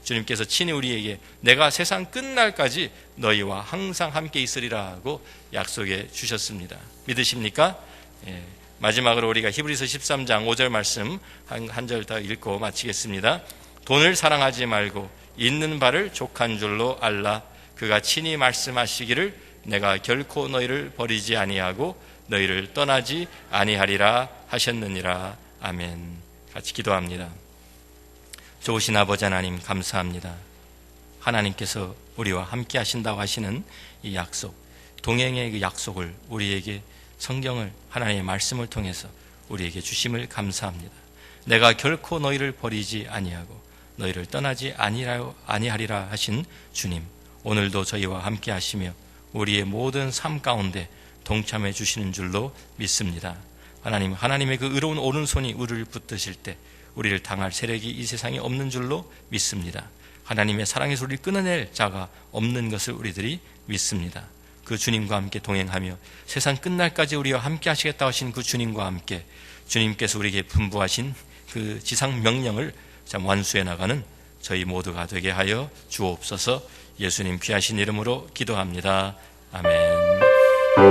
주님께서 친히 우리에게 내가 세상 끝날까지 너희와 항상 함께 있으리라 하고 약속해 주셨습니다. 믿으십니까? 마지막으로 우리가 히브리서 13장 5절 말씀 한 절 더 읽고 마치겠습니다. 돈을 사랑하지 말고 있는 바를 족한 줄로 알라. 그가 친히 말씀하시기를 내가 결코 너희를 버리지 아니하고 너희를 떠나지 아니하리라 하셨느니라. 아멘. 같이 기도합니다. 좋으신 아버지 하나님 감사합니다. 하나님께서 우리와 함께 하신다고 하시는 이 약속, 동행의 그 약속을 우리에게 성경을 하나님의 말씀을 통해서 우리에게 주심을 감사합니다. 내가 결코 너희를 버리지 아니하고 너희를 떠나지 아니하리라 하신 주님, 오늘도 저희와 함께 하시며 우리의 모든 삶 가운데 동참해 주시는 줄로 믿습니다. 하나님, 하나님의 그 의로운 오른손이 우리를 붙드실 때 우리를 당할 세력이 이 세상에 없는 줄로 믿습니다. 하나님의 사랑의 소리를 끊어낼 자가 없는 것을 우리들이 믿습니다. 그 주님과 함께 동행하며 세상 끝날까지 우리와 함께 하시겠다고 하신 그 주님과 함께 주님께서 우리에게 분부하신 그 지상 명령을 참 완수해 나가는 저희 모두가 되게 하여 주옵소서. 예수님 귀하신 이름으로 기도합니다. 아멘.